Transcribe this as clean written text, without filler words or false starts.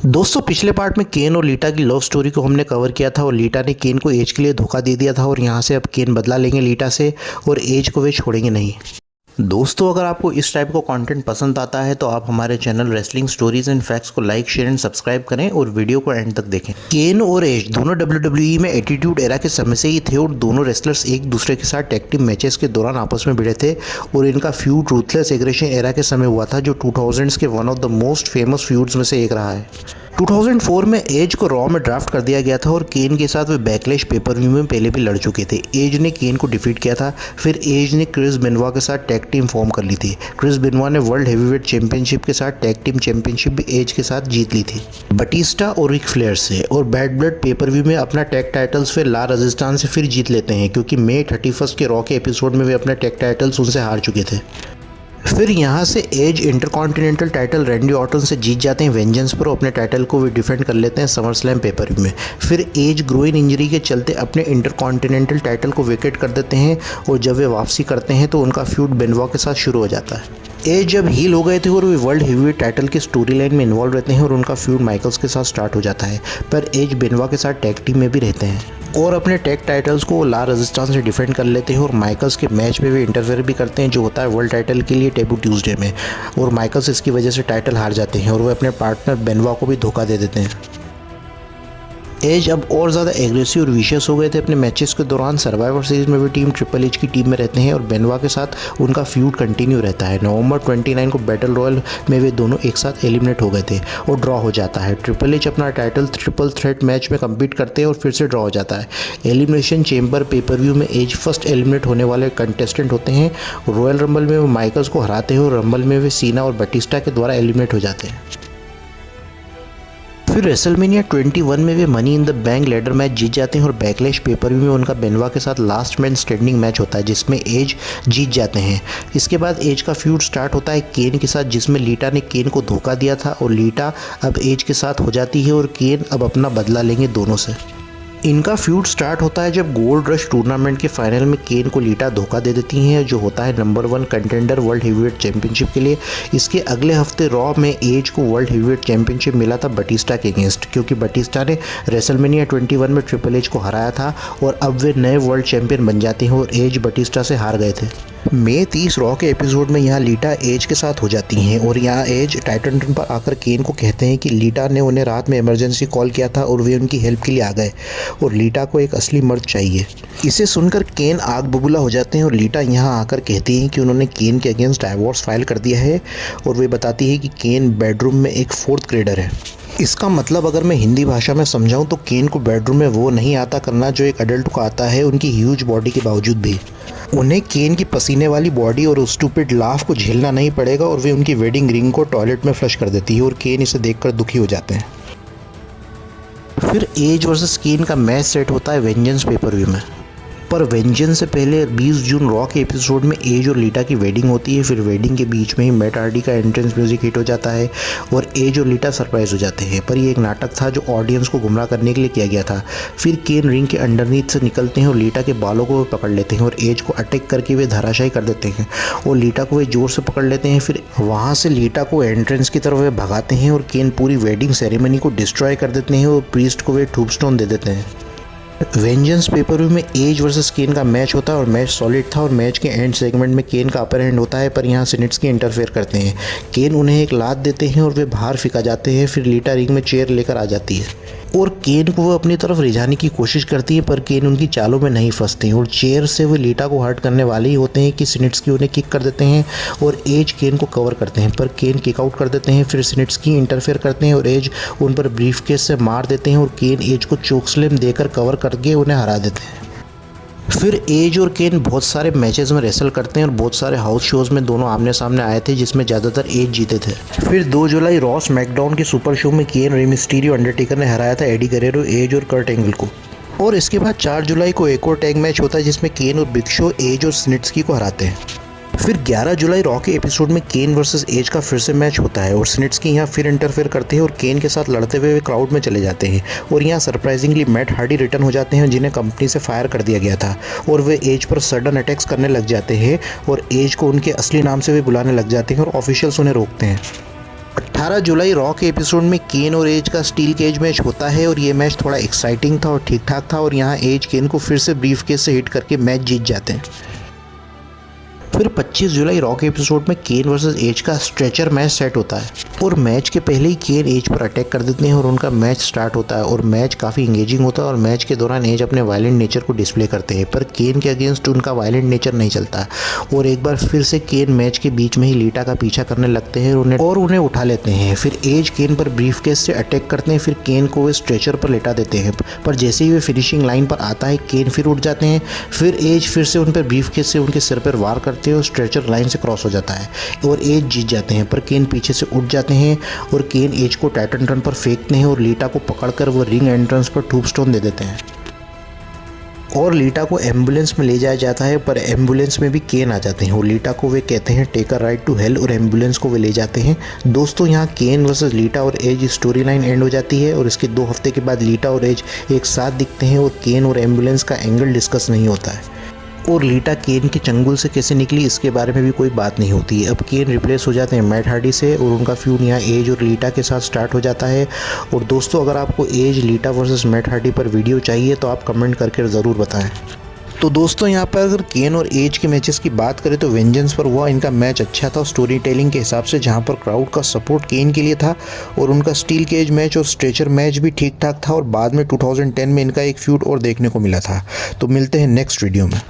दोस्तों पिछले पार्ट में केन और लीटा की लव स्टोरी को हमने कवर किया था और लीटा ने केन को एज के लिए धोखा दे दिया था और यहाँ से अब केन बदला लेंगे लीटा से और एज को वे छोड़ेंगे नहीं। दोस्तों अगर आपको इस टाइप का कंटेंट पसंद आता है तो आप हमारे channel wrestling stories and facts को लाइक शेयर एंड सब्सक्राइब करें और वीडियो को एंड तक देखें। केन और एज दोनों WWE में एटीट्यूड एरा के समय से ही थे और दोनों रेसलर्स एक दूसरे के साथ टैग टीम मैचेस के दौरान आपस में भिड़े थे और इनका फ्यूड रूथलेस एग्रेशन एरा के समय हुआ था जो 2000s के one of the most famous feuds में से एक रहा है। 2004 में एज को रॉ में ड्राफ्ट कर दिया गया था और केन के साथ वे बैकलैश पेपर व्यू में पहले भी लड़ चुके थे। एज ने केन को डिफीट किया था, फिर एज ने क्रिस बेनवा के साथ टैग टीम फॉर्म कर ली थी। क्रिस बेनवा ने वर्ल्ड हेवीवेट चैंपियनशिप के साथ टैग टीम चैंपियनशिप भी एज के साथ जीत ली थी बटिस्टा और रिक फ्लेयर से। और बैड ब्लड पेपर व्यू में अपना टैग टाइटल्स फिर ला राजस्थान से फिर जीत लेते हैं क्योंकि मई 31 के रॉ के एपिसोड में वे अपने टैग टाइटल्स उनसे हार चुके थे। फिर यहाँ से Edge intercontinental title Randy Orton से जीत जाते हैं वेंजेंस पर, अपने टाइटल को वे डिफेंड कर लेते हैं समर स्लैम पेपर में। फिर एज ग्रोइन इंजरी के चलते अपने इंटरकॉन्टिनेंटल टाइटल को विकेट कर देते हैं और जब वे वापसी करते हैं तो उनका फ्यूड बेनवा के साथ शुरू हो जाता है। एज जब हील हो गए थे और वे वर्ल्ड हेवीवेट टाइटल की स्टोरी लाइन में इन्वॉल्व रहते हैं और उनका फ्यूड माइकल्स के साथ स्टार्ट हो जाता है, पर एज बेनवा के साथ टैग टीम में भी रहते हैं और अपने टैग टाइटल्स को ला राजस्थान से डिफेंड कर लेते हैं और माइकल्स के मैच में वे इंटरफेयर भी करते हैं जो होता है वर्ल्ड टाइटल के लिए टैबू ट्यूसडे में, और माइकल्स इसकी वजह से टाइटल हार जाते हैं और वे अपने पार्टनर बेनवा को भी धोखा दे देते हैं। एज अब और ज़्यादा एग्रेसिव और विशियस हो गए थे अपने मैचेस के दौरान। सर्वाइवर सीरीज में भी टीम ट्रिपल एच की टीम में रहते हैं और बेनवा के साथ उनका फ्यूड कंटिन्यू रहता है। नवंबर 29 को बैटल रॉयल में वे दोनों एक साथ एलिमिनेट हो गए थे और ड्रॉ हो जाता है। ट्रिपल एच अपना टाइटल ट्रिपल थ्रेट मैच में कम्पीट करते हैं और फिर से ड्रॉ हो जाता है। एलिमिनेशन चेंबर पेपर व्यू में एज फर्स्ट एलिमिनेट होने वाले कंटेस्टेंट होते हैं। रॉयल रंबल में वो माइकल्स को हराते हैं और रंबल में वे सीना और बटिस्टा के द्वारा एलिमिनेट हो जाते हैं। फिर रेसलमेनिया 21 में वे money in the bank ladder match जीत जाते हैं और बैकलैश पेपर व्यू में उनका बेनवा के साथ लास्ट मैन स्टैंडिंग मैच होता है जिसमें एज जीत जाते हैं। इसके बाद एज का फ्यूड स्टार्ट होता है केन के साथ जिसमें लीटा ने केन को धोखा दिया था और लीटा अब एज के साथ हो जाती है और केन अब अपना बदला लेंगे दोनों से। इनका फ्यूड स्टार्ट होता है जब गोल्ड रश टूर्नामेंट के फाइनल में केन को लीटा धोखा दे देती हैं जो होता है number 1 contender world heavyweight championship के लिए। इसके अगले हफ्ते रॉ में एज को वर्ल्ड हेवीवेट चैंपियनशिप मिला था बटिस्टा के अगेंस्ट क्योंकि बटिस्टा ने रेसलमेनिया 21 में ट्रिपल एच को हराया था और अब वे नए वर्ल्ड चैंपियन बन जाते हैं और एज बटिस्टा से हार गए थे। मई 30 रॉ के एपिसोड में यहाँ लीटा एज के साथ हो जाती हैं और यहाँ एज टाइटन रन पर आकर केन को कहते हैं कि लीटा ने उन्हें रात में इमरजेंसी कॉल किया था और वे उनकी हेल्प के लिए आ गए और लीटा को एक असली मर्द चाहिए। इसे सुनकर केन आग बबूला हो जाते हैं और लीटा यहाँ आकर कहती हैं कि उन्होंने केन के अगेंस्ट डाइवोर्स फाइल कर दिया है और वे बताती है कि केन बेडरूम में एक 4th ग्रेडर है। इसका मतलब अगर मैं हिंदी भाषा में समझाऊं तो केन को बेडरूम में वो नहीं आता करना जो एक अडल्ट को आता है उनकी ह्यूज बॉडी के बावजूद भी। उन्हें केन की पसीने वाली बॉडी और उस स्टूपिड लाफ को झेलना नहीं पड़ेगा और वे उनकी वेडिंग रिंग को टॉयलेट में फ्लश कर देती है और केन इसे देखकर दुखी हो जाते हैं। फिर एज वर्सेस केन का मैच सेट होता है वेंजेंस पेपर व्यू में, पर वेंजेंस से पहले 20 जून रॉ के एपिसोड में एज और लीटा की वेडिंग होती है। फिर वेडिंग के बीच में ही मैट हार्डी का एंट्रेंस म्यूजिक हिट हो जाता है और एज और लीटा सरप्राइज हो जाते हैं, पर ये एक नाटक था जो ऑडियंस को गुमराह करने के लिए किया गया था। फिर केन रिंग के अंडरनीथ से निकलते हैं और लीटा के बालों को पकड़ लेते हैं और एज को अटैक करके वे धराशायी कर देते हैं और लीटा को वे जोर से पकड़ लेते हैं। फिर वहाँ से लीटा को एंट्रेंस की तरफ वे भगाते हैं और केन पूरी वेडिंग सेरेमनी को डिस्ट्रॉय कर देते हैं और प्रीस्ट को वे टूबस्टोन दे देते हैं। वेंजेंस पेपर व्यू में एज वर्सेस केन का मैच होता है और मैच सॉलिड था और मैच के एंड सेगमेंट में केन का अपर हैंड होता है, पर यहाँ सिनिट्स्की इंटरफेयर करते हैं। केन उन्हें एक लात देते हैं और वे बाहर फेंका जाते हैं। फिर लीटा रिंग में चेयर लेकर आ जाती है और केन को वो अपनी तरफ रिझाने की कोशिश करती है, पर केन उनकी चालों में नहीं फंसते हैं और चेयर से वो लीटा को हर्ट करने वाले ही होते हैं कि सिनिट्स्की उन्हें किक कर देते हैं और एज केन को कवर करते हैं, पर केन किक आउट कर देते हैं। फिर सिनिट्स्की इंटरफेयर करते हैं और एज उन पर ब्रीफकेस से मार देते हैं और केन एज को चोकस्लैम देकर कवर करके उन्हें हरा देते हैं। फिर एज और केन बहुत सारे मैचेस में रेसल करते हैं और बहुत सारे हाउस शोज में दोनों आमने सामने आए थे जिसमें ज़्यादातर एज जीते थे। फिर 2 जुलाई रॉ स्मैकडाउन के सुपर शो में केन, रे मिस्टीरियो, अंडरटेकर ने हराया था एडी गरेरो, एज और कर्ट एंगल को। और इसके बाद 4 जुलाई को एक और टैग मैच होता है जिसमें केन और बिग शो एज और सिनिट्स्की को हराते हैं। फिर 11 जुलाई रॉ के एपिसोड में केन वर्सेस एज का फिर से मैच होता है और सिनिट्स्की यहाँ फिर इंटरफेयर करते हैं और केन के साथ लड़ते हुए वे क्राउड में चले जाते हैं और यहाँ सरप्राइजिंगली मैट हार्डी रिटर्न हो जाते हैं जिन्हें कंपनी से फायर कर दिया गया था और वे एज पर सडन अटैक्स करने लग जाते हैं और एज को उनके असली नाम से वे बुलाने लग जाते हैं और ऑफिशियल्स उन्हें रोकते हैं। 18 जुलाई रॉ के एपिसोड में केन और एज का स्टील केज मैच होता है और ये मैच थोड़ा एक्साइटिंग था और ठीक ठाक था और यहाँ एज केन को फिर से ब्रीफ केस से हिट करके मैच जीत जाते हैं। फिर 25 जुलाई रॉ के एपिसोड में केन वर्सेस एज का स्ट्रेचर मैच सेट होता है और मैच के पहले ही केन एज पर अटैक कर देते हैं और उनका मैच स्टार्ट होता है और मैच काफ़ी इंगेजिंग होता है और मैच के दौरान एज अपने वायलेंट नेचर को डिस्प्ले करते हैं, पर केन के अगेंस्ट उनका वायलेंट नेचर नहीं चलता और एक बार फिर से केन मैच के बीच में ही लीटा का पीछा करने लगते हैं और उन्हें उठा लेते हैं। फिर एज केन पर ब्रीफकेस से अटैक करते हैं, फिर केन को वे स्ट्रेचर पर लेटा देते हैं, पर जैसे ही वे फिनिशिंग लाइन पर आता है केन फिर उठ जाते हैं। फिर एज फिर से उन पर ब्रीफकेस से उनके सिर पर वार करते हैं और स्ट्रेचर लाइन से क्रॉस हो जाता है और एज जीत जाते हैं, पर केन पीछे से उठ जाते हैं और केन एज को टाइटन टर्न पर फेंकते हैं और लीटा को पकड़कर वो रिंग एंट्रेंस पर टूबस्टोन दे देते हैं और लीटा को एम्बुलेंस में ले जाया जाता है, पर एम्बुलेंस में भी केन आ जाते हैं और लीटा को वे कहते हैं take a ride to hell और एम्बुलेंस को वे ले जाते हैं। दोस्तों यहाँ केन वर्सेस लीटा और एज स्टोरी लाइन एंड हो जाती है और इसके 2 हफ्ते के बाद लीटा और एज एक साथ दिखते हैं और केन और एम्बुलेंस का एंगल डिस्कस नहीं होता है और लीटा केन के चंगुल से कैसे निकली इसके बारे में भी कोई बात नहीं होती है। अब केन रिप्लेस हो जाते हैं मैट हार्डी से और उनका फ्यूड यहाँ एज और लीटा के साथ स्टार्ट हो जाता है। और दोस्तों अगर आपको Edge Lita versus Matt Hardy पर वीडियो चाहिए तो आप कमेंट करके ज़रूर बताएं। तो दोस्तों यहाँ पर अगर केन और एज के मैचेस की बात करें तो वेंजेंस पर हुआ इनका मैच अच्छा था स्टोरी टेलिंग के हिसाब से, जहाँ पर क्राउड का सपोर्ट केन के लिए था और उनका स्टील केज मैच और स्ट्रेचर मैच भी ठीक ठाक था और बाद में 2010 में इनका एक फ्यूड और देखने को मिला था। तो मिलते हैं नेक्स्ट वीडियो में।